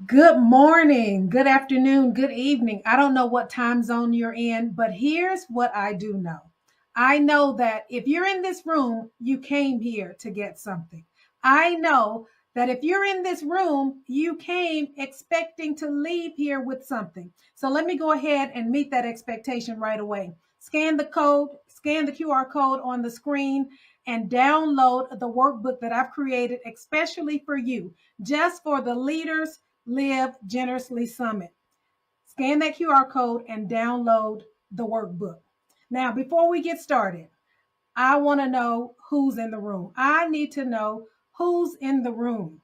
Good morning, good afternoon, good evening. I don't know what time zone you're in, but here's what I do know. I know that if you're in this room, you came here to get something. I know that if you're in this room, you came expecting to leave here with something. So let me go ahead and meet that expectation right away. Scan the QR code on the screen, and download the workbook that I've created especially for you, just for the leaders Live Generously Summit. Scan that QR code and download the workbook. Now, before we get started, I want to know who's in the room. I need to know who's in the room.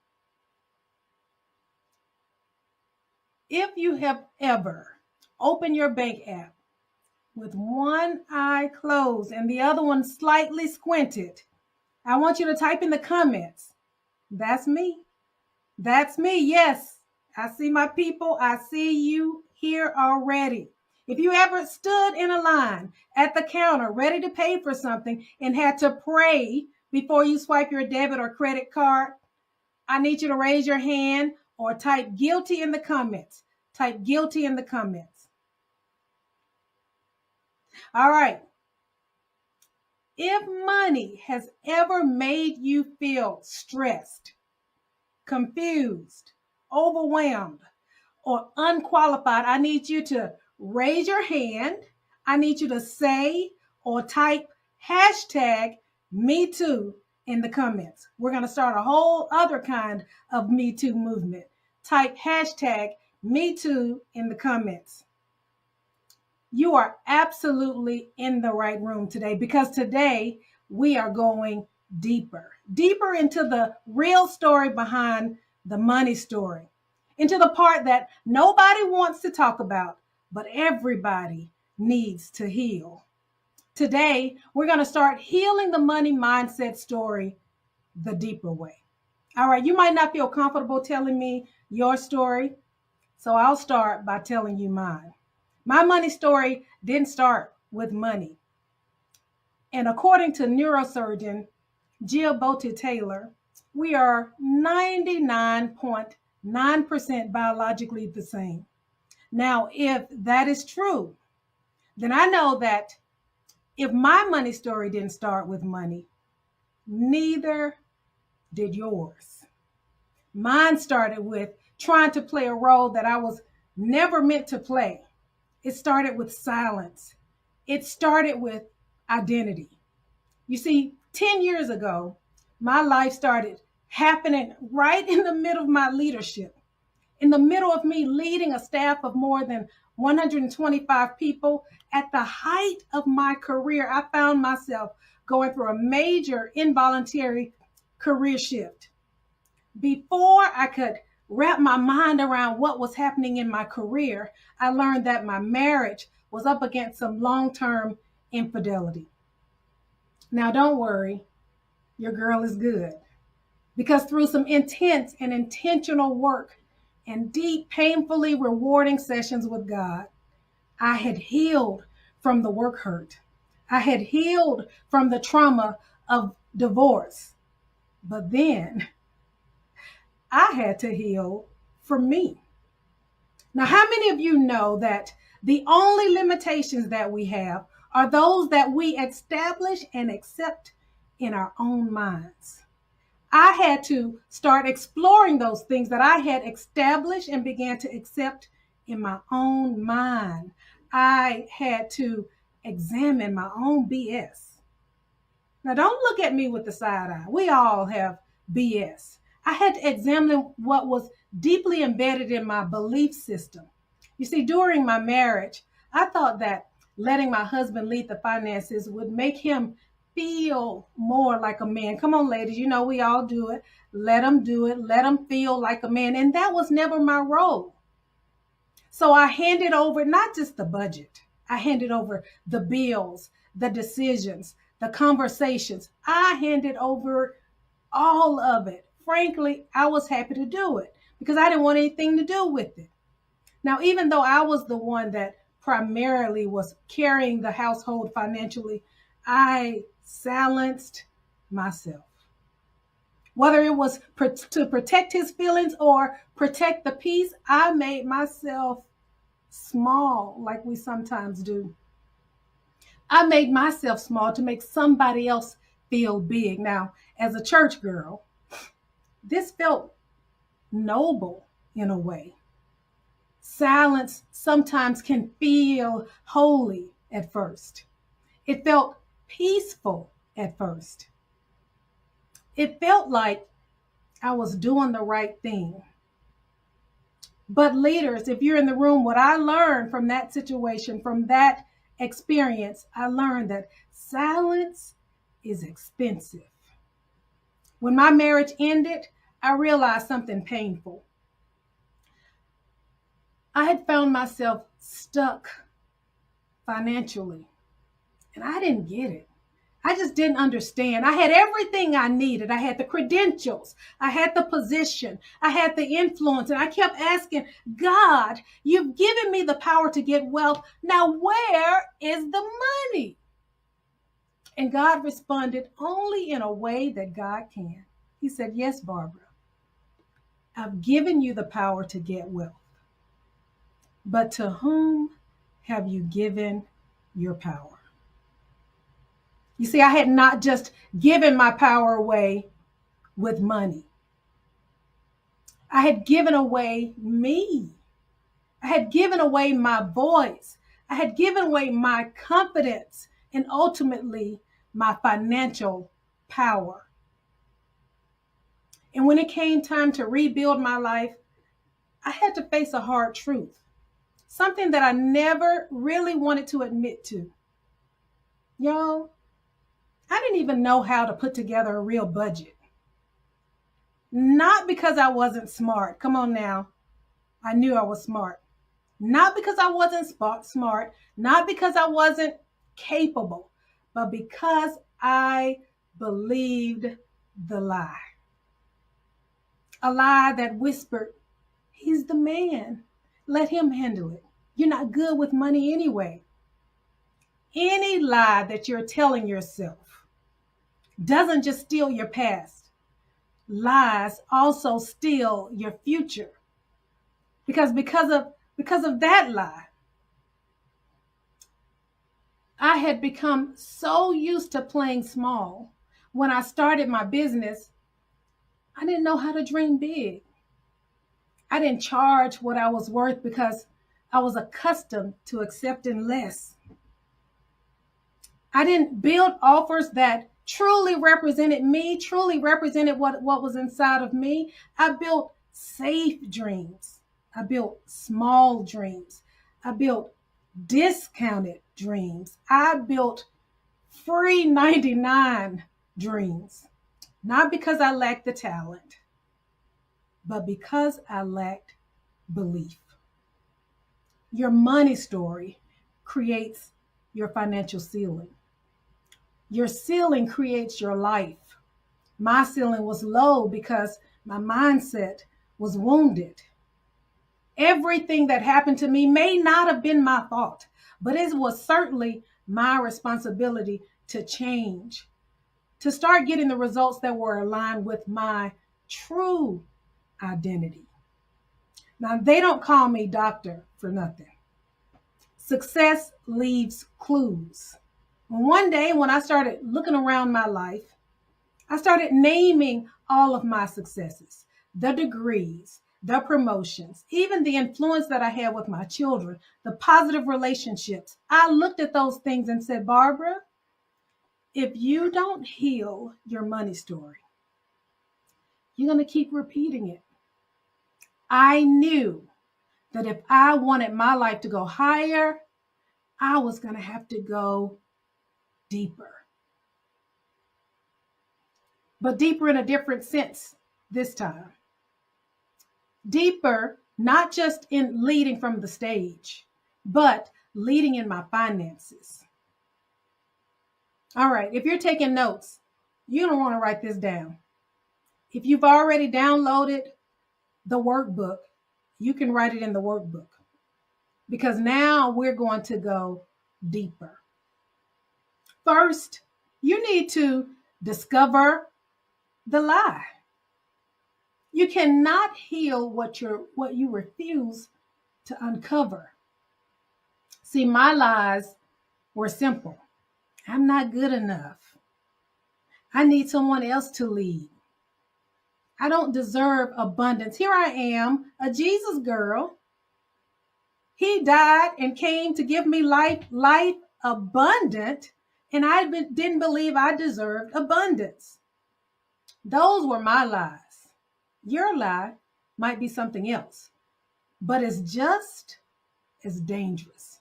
If you have ever opened your bank app with one eye closed and the other one slightly squinted, I want you to type in the comments. That's me. That's me. Yes, I see my people. I see you here already. If you ever stood in a line at the counter ready to pay for something and had to pray before you swipe your debit or credit card, I need you to raise your hand or type guilty in the comments. Type guilty in the comments. All right. If money has ever made you feel stressed, confused, overwhelmed, or unqualified, I need you to raise your hand. I need you to say or type hashtag me too in the comments. We're going to start a whole other kind of me too movement. Type hashtag me too in the comments. You are absolutely in the right room today, because today we are going deeper into the real story behind the money story, into the part that nobody wants to talk about, but everybody needs to heal. Today, we're going to start healing the money mindset story the deeper way. All right, you might not feel comfortable telling me your story, so I'll start by telling you mine. My money story didn't start with money. And according to neurosurgeon Jill Bolte Taylor, we are 99.9% biologically the same. Now, if that is true, then I know that if my money story didn't start with money, neither did yours. Mine started with trying to play a role that I was never meant to play. It started with silence. It started with identity. You see, 10 years ago, my life started happening right in the middle of my leadership, in the middle of me leading a staff of more than 125 people. At the height of my career, I found myself going through a major involuntary career shift. Before I could wrap my mind around what was happening in my career, I learned that my marriage was up against some long-term infidelity. Now, don't worry, your girl is good. Because through some intense and intentional work and deep, painfully rewarding sessions with God, I had healed from the work hurt. I had healed from the trauma of divorce. But then I had to heal from me. Now, how many of you know that the only limitations that we have are those that we establish and accept in our own minds? I had to start exploring those things that I had established and began to accept in my own mind. I had to examine my own BS. Now, don't look at me with the side eye. We all have BS. I had to examine what was deeply embedded in my belief system. You see, during my marriage, I thought that letting my husband lead the finances would make him feel more like a man. Come on, ladies, you know we all do it. Let him do it. Let him feel like a man. And that was never my role. So I handed over not just the budget, I handed over the bills, the decisions, the conversations. I handed over all of it. Frankly, I was happy to do it because I didn't want anything to do with it. Now, even though I was the one that primarily was carrying the household financially, I silenced myself. Whether it was to protect his feelings or protect the peace, I made myself small, like we sometimes do. I made myself small to make somebody else feel big. Now, as a church girl, this felt noble in a way. Silence sometimes can feel holy at first. It felt peaceful at first. It felt like I was doing the right thing. But leaders, if you're in the room, what I learned from that situation, from that experience, I learned that silence is expensive. When my marriage ended, I realized something painful. I had found myself stuck financially, and I didn't get it. I just didn't understand. I had everything I needed. I had the credentials. I had the position. I had the influence. And I kept asking, God, you've given me the power to get wealth. Now, where is the money? And God responded only in a way that God can. He said, yes, Barbara, I've given you the power to get wealth. But to whom have you given your power? You see, I had not just given my power away with money. I had given away me. I had given away my voice. I had given away my confidence and ultimately my financial power. And when it came time to rebuild my life, I had to face a hard truth, something that I never really wanted to admit to. Y'all, I didn't even know how to put together a real budget. Not because I wasn't smart. Come on now. I knew I was smart. Not because I wasn't smart, not because I wasn't capable, but because I believed the lie. A lie that whispered, he's the man. Let him handle it. You're not good with money anyway. Any lie that you're telling yourself doesn't just steal your past. Lies also steal your future. Because of that lie, I had become so used to playing small. When I started my business, I didn't know how to dream big. I didn't charge what I was worth because I was accustomed to accepting less. I didn't build offers that truly represented me, truly represented what was inside of me. I built safe dreams. I built small dreams. I built discounted dreams. I built free 99 dreams. Not because I lacked the talent, but because I lacked belief. Your money story creates your financial ceiling. Your ceiling creates your life. My ceiling was low because my mindset was wounded. Everything that happened to me may not have been my fault, but it was certainly my responsibility to change, to start getting the results that were aligned with my true identity. Now, they don't call me doctor for nothing. Success leaves clues. One day, when I started looking around my life, I started naming all of my successes, the degrees, the promotions, even the influence that I had with my children, the positive relationships. I looked at those things and said, Barbara, if you don't heal your money story, you're going to keep repeating it. I knew that if I wanted my life to go higher, I was going to have to go deeper. But deeper in a different sense this time. Deeper, not just in leading from the stage, but leading in my finances. All right, if you're taking notes, you don't want to write this down. If you've already downloaded the workbook, you can write it in the workbook, because now we're going to go deeper. First, you need to discover the lie. You cannot heal what you refuse to uncover. See, my lies were simple. I'm not good enough. I need someone else to lead. I don't deserve abundance. Here I am, a Jesus girl. He died and came to give me life abundant, and didn't believe I deserved abundance. Those were my lies. Your lie might be something else, but it's just as dangerous.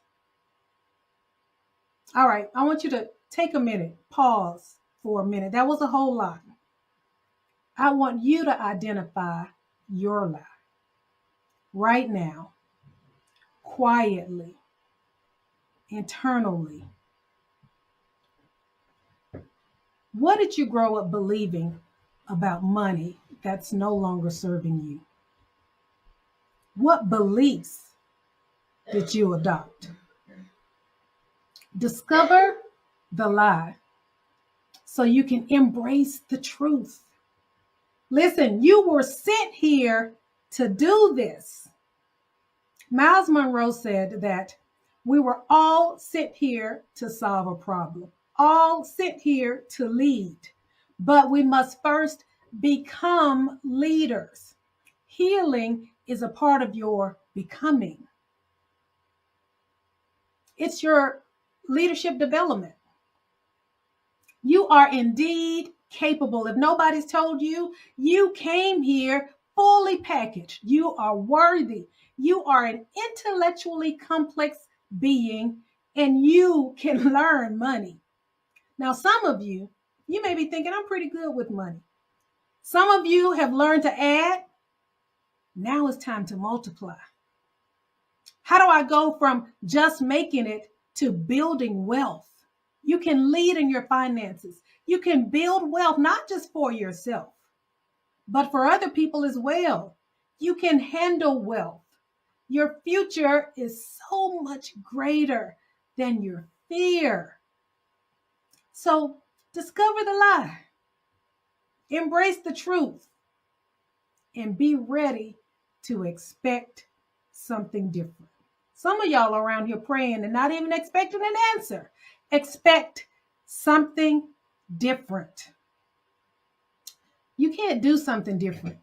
All right, I want you to take a minute, pause for a minute. That was a whole lot. I want you to identify your lie right now, quietly, internally. What did you grow up believing about money that's no longer serving you? What beliefs did you adopt? Discover the lie so you can embrace the truth. Listen, you were sent here to do this. Miles Monroe said that we were all sent here to solve a problem, all sent here to lead, but we must first become leaders. Healing is a part of your becoming. It's your leadership development. You are indeed capable. If nobody's told you, you came here fully packaged. You are worthy. You are an intellectually complex being, and you can learn money. Now, some of you may be thinking, I'm pretty good with money. Some of you have learned to add. Now it's time to multiply. How do I go from just making it to building wealth? You can lead in your finances. You can build wealth, not just for yourself, but for other people as well. You can handle wealth. Your future is so much greater than your fear. So discover the lie, embrace the truth, and be ready to expect something different. Some of y'all are around here praying and not even expecting an answer. Expect something different. You can't do something different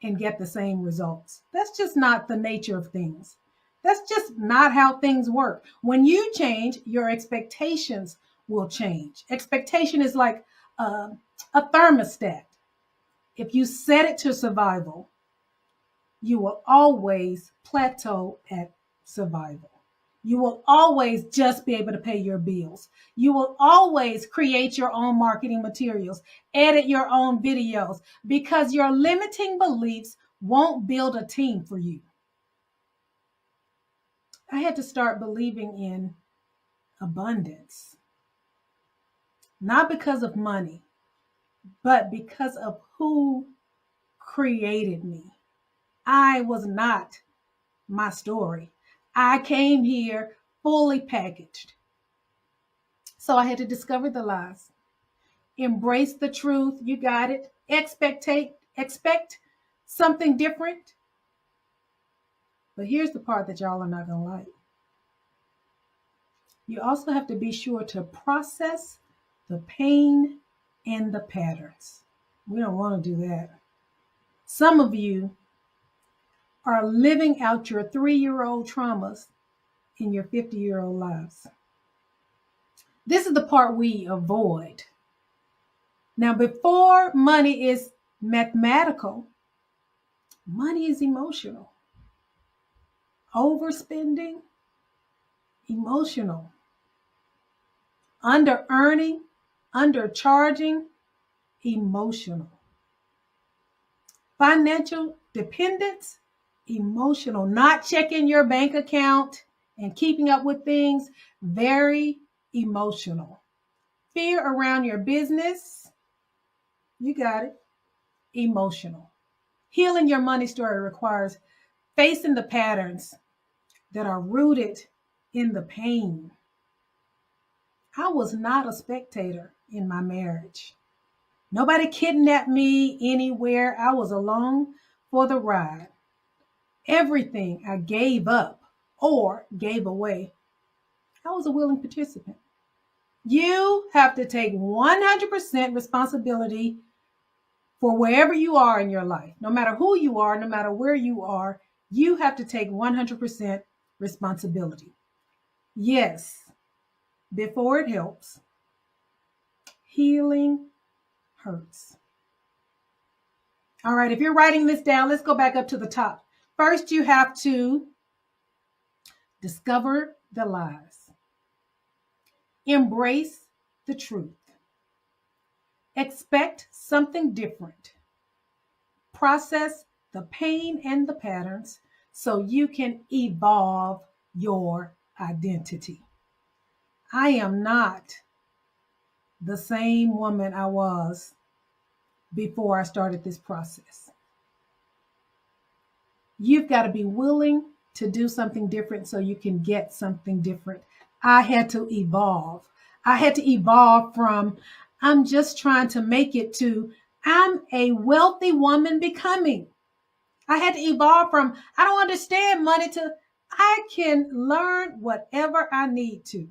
and get the same results. That's just not the nature of things. That's just not how things work. When you change, your expectations will change. Expectation is like a thermostat. If you set it to survival, you will always plateau at survival. You will always just be able to pay your bills. You will always create your own marketing materials, edit your own videos, because your limiting beliefs won't build a team for you. I had to start believing in abundance, not because of money, but because of who created me. I was not my story. I came here fully packaged. So I had to discover the lies, embrace the truth. You got it. Expect something different. But here's the part that y'all are not going to like. You also have to be sure to process the pain and the patterns. We don't want to do that. Some of you are living out your 3-year-old traumas in your 50-year-old lives. This is the part we avoid. Now, before money is mathematical, money is emotional. Overspending, emotional. Under earning, undercharging, emotional. Financial dependence, emotional. Not checking your bank account and keeping up with things, very emotional. Fear around your business, you got it, emotional. Healing your money story requires facing the patterns that are rooted in the pain. I was not a spectator in my marriage. Nobody kidnapped me anywhere. I was along for the ride. Everything I gave up or gave away, I was a willing participant. You have to take 100% responsibility for wherever you are in your life. No matter who you are, no matter where you are, you have to take 100% responsibility. Yes, before it helps, healing hurts. All right, if you're writing this down, let's go back up to the top. First, you have to discover the lies, embrace the truth, expect something different, process the pain and the patterns so you can evolve your identity. I am not the same woman I was before I started this process. You've got to be willing to do something different so you can get something different. I had to evolve. I had to evolve from I'm just trying to make it to I'm a wealthy woman becoming. I had to evolve from I don't understand money to I can learn whatever I need to.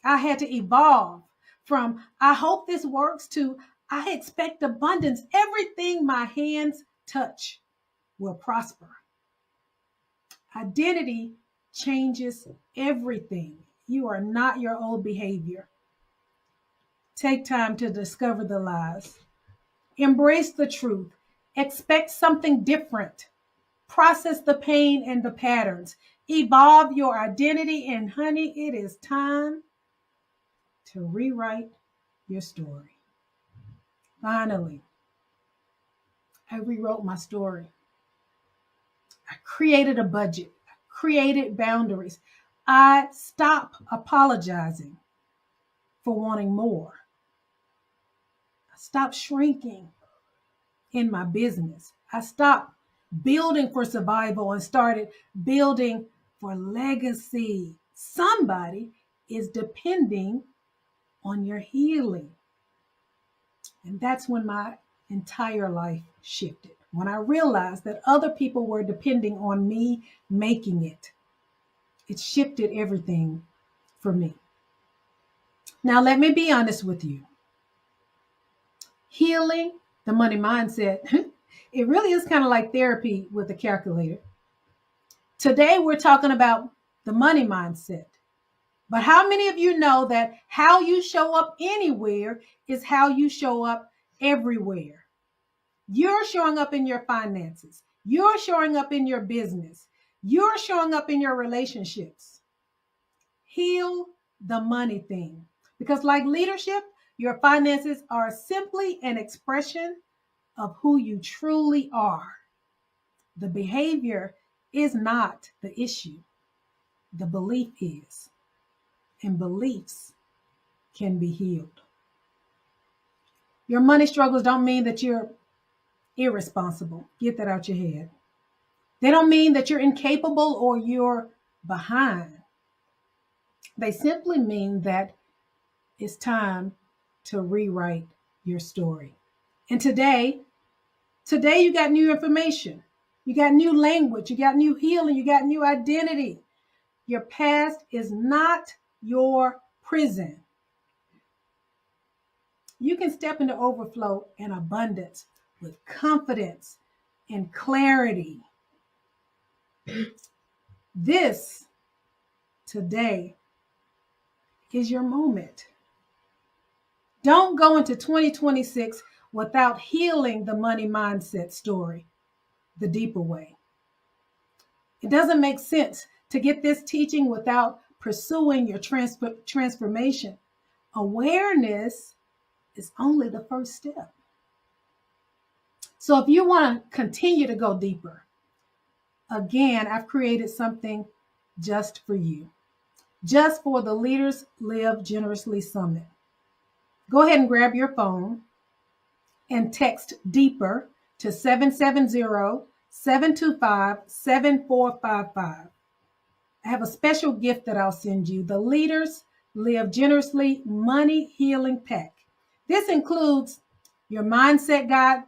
I had to evolve from I hope this works to I expect abundance. Everything my hands touch will prosper. Identity changes everything. You are not your old behavior. Take time to discover the lies. Embrace the truth. Expect something different. Process the pain and the patterns. Evolve your identity. And honey, it is time to rewrite your story. Finally, I rewrote my story. I created a budget. I created boundaries. I stopped apologizing for wanting more. I stopped shrinking in my business. I stopped building for survival and started building for legacy. Somebody is depending on your healing. And that's when my entire life shifted. When I realized that other people were depending on me making it, it shifted everything for me. Now, let me be honest with you. Healing the money mindset, it really is kind of like therapy with a calculator. Today, we're talking about the money mindset. But how many of you know that how you show up anywhere is how you show up everywhere? You're showing up in your finances. You're showing up in your business. You're showing up in your relationships. Heal the money thing. Because like leadership, your finances are simply an expression of who you truly are. The behavior is not the issue. The belief is. And beliefs can be healed. Your money struggles don't mean that you're irresponsible. Get that out your head. They don't mean that you're incapable or you're behind. They simply mean that it's time to rewrite your story. And today you got new information. You got new language. You got new healing. You got new identity. Your past is not your prison. You can step into overflow and abundance with confidence and clarity. This today is your moment. Don't go into 2026 without healing the money mindset story the deeper way. It doesn't make sense to get this teaching without pursuing your transformation. Awareness is only the first step. So if you want to continue to go deeper, again, I've created something just for you, just for the Leaders Live Generously Summit. Go ahead and grab your phone and text DEEPER to 770-725-7455. I have a special gift that I'll send you, the Leaders Live Generously Money Healing Pack. This includes your mindset guide,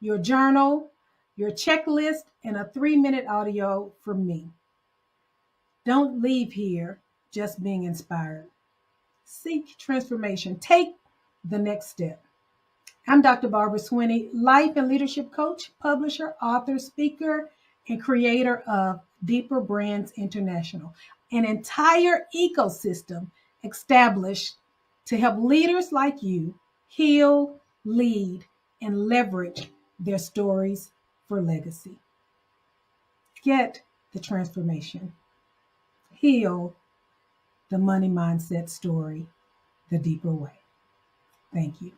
your journal, your checklist, and a 3-minute audio from me. Don't leave here just being inspired. Seek transformation. Take the next step. I'm Dr. Barbara Swinney, life and leadership coach, publisher, author, speaker, and creator of Deeper Brands International, an entire ecosystem established to help leaders like you heal, lead, and leverage their stories for legacy. Get the transformation. Heal the money mindset story the deeper way. Thank you.